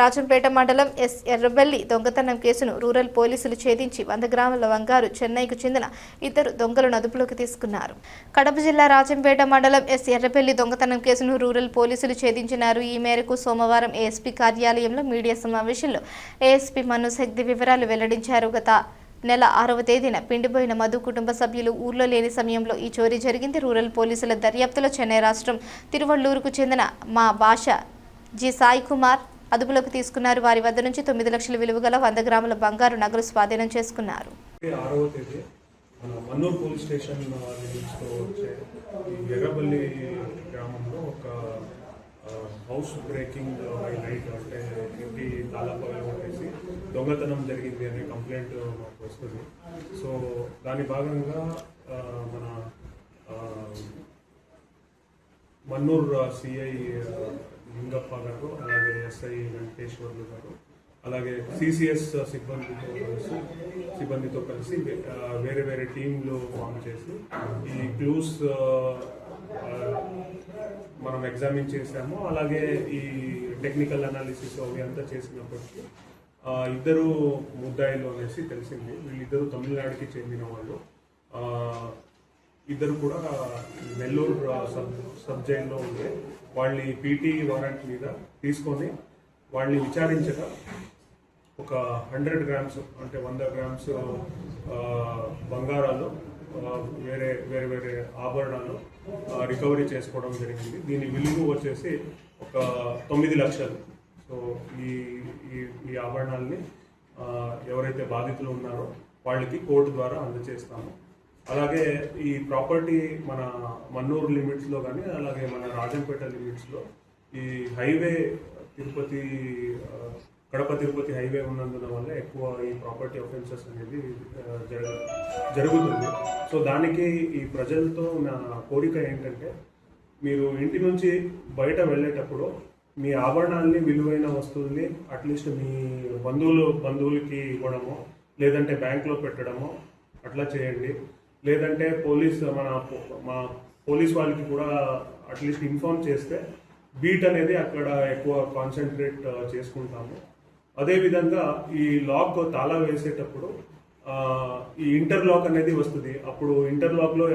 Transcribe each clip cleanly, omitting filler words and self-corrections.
రాజంపేట మండలం ఎస్ ఎర్రబెల్లి దొంగతనం కేసును రూరల్ పోలీసులు ఛేదించి 100 గ్రాముల బంగారు చెన్నైకు చెందిన ఇద్దరు దొంగలను అదుపులోకి తీసుకున్నారు. కడప జిల్లా రాజంపేట మండలం ఎస్ ఎర్రబెల్లి దొంగతనం కేసును రూరల్ పోలీసులు ఛేదించినారు. ఈ మేరకు సోమవారం ఏఎస్పీ కార్యాలయంలో మీడియా సమావేశంలో ఏఎస్పీ మనోజ్ హెగ్డే వివరాలు వెల్లడించారు. గత నెల 6వ తేదీన పిండిపోయిన మధు కుటుంబ సభ్యులు ఊర్లో లేని సమయంలో ఈ చోరీ జరిగింది. రూరల్ పోలీసుల దర్యాప్తులో చెన్నై రాష్ట్రం తిరువళ్ళూరుకు చెందిన మా భాష జి సాయి కుమార్ అదుపులోకి తీసుకున్నారు. వారి వద్ద నుంచి 9 లక్షల విలువ గల 100 గ్రాముల బంగారు నగలు స్వాధీనం చేసుకున్నారు. 6వ తేదీ మన్నూరు పోలీస్ స్టేషన్ ఎర్రబెల్లి గ్రామంలో ఒక హౌస్ బ్రేకింగ్ బై నైట్ అంటే ఇంటి తాళాపాలు కొట్టేసి దొంగతనం జరిగింది అనే కంప్లైంట్ మాకు వస్తుంది. సో దాని భాగంగా మన మన్నూరు సిఐ లింగప్ప గారు, అలాగే ఎస్ఐ వెంకటేశ్వర్లు గారు, అలాగే సిసిఎస్ సిబ్బందితో కలిసి వేరే వేరే టీంలు ఫామ్ చేసి ఈ క్లూస్ మనం ఎగ్జామిన్ చేసాము. అలాగే ఈ టెక్నికల్ అనాలిసిస్ అవి అంతా చేసినప్పటికీ ఇద్దరు ముద్దాయిలు అనేసి తెలిసింది. వీళ్ళిద్దరు తమిళనాడుకి చెందిన వాళ్ళు. ఇద్దరు కూడా నెల్లూరు సబ్ జైల్లో ఉండే వాళ్ళని పీటీ వారెంట్ మీద తీసుకొని వాళ్ళని విచారించగా ఒక 100 గ్రామ్స్ అంటే 100 గ్రామ్స్ బంగారాలు, వేరే వేరే వేరే ఆభరణాలు రికవరీ చేసుకోవడం జరిగింది. దీని విలువ వచ్చేసి ఒక 9 లక్షలు. సో ఈ ఆభరణాలని ఎవరైతే బాధితులు ఉన్నారో వాళ్ళకి కోర్టు ద్వారా అందజేస్తాము. అలాగే ఈ ప్రాపర్టీ మన మన్నూరు లిమిట్స్లో కానీ అలాగే మన రాజంపేట లిమిట్స్లో ఈ హైవే కడప తిరుపతి హైవే ఉన్నందున వల్ల ఎక్కువ ఈ ప్రాపర్టీ అఫెన్సెస్ అనేది జరుగుతుంది. సో దానికి ఈ ప్రజలతో నా కోరిక ఏంటంటే, మీరు ఇంటి నుంచి బయట వెళ్ళేటప్పుడు మీ ఆభరణాలని, విలువైన వస్తువుల్ని అట్లీస్ట్ మీ బంధువులకి ఇవ్వడమో, లేదంటే బ్యాంక్లో పెట్టడమో అట్లా చేయండి. లేదంటే మా పోలీస్ వాళ్ళకి కూడా అట్లీస్ట్ ఇన్ఫార్మ్ చేస్తే బీట్ అనేది అక్కడ ఎక్కువ కాన్సన్ట్రేట్ చేసుకుంటాము. అదేవిధంగా ఈ లాక్ తాళా వేసేటప్పుడు ఈ ఇంటర్లాక్ అనేది వస్తుంది. అప్పుడు ఇంటర్లాక్లో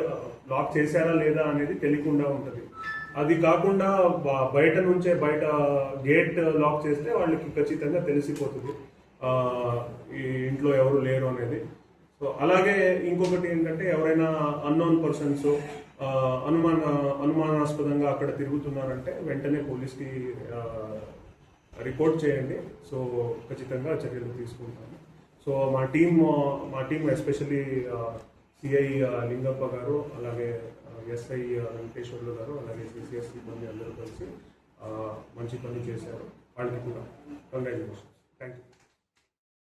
లాక్ చేశారా లేదా అనేది తెలియకుండా ఉంటుంది. అది కాకుండా బయట గేట్ లాక్ చేస్తే వాళ్ళకి ఖచ్చితంగా తెలిసిపోతుంది ఈ ఇంట్లో ఎవరు లేరు అనేది. సో అలాగే ఇంకొకటి ఏంటంటే, ఎవరైనా అన్నోన్ పర్సన్స్ అనుమానాస్పదంగా అక్కడ తిరుగుతున్నారంటే వెంటనే పోలీస్కి రిపోర్ట్ చేయండి. సో ఖచ్చితంగా చర్యలు తీసుకుంటాము. సో మా టీం ఎస్పెషల్లీ సిఐ లింగప్ప గారు, అలాగే ఎస్ఐ వెంకటేశ్వర్లు గారు, అలాగే సిసిఎస్ సిబ్బంది అందరూ కలిసి మంచి పని చేశారు. వాళ్ళకి కూడా కంగ్రాచులేషన్స్. Thank you.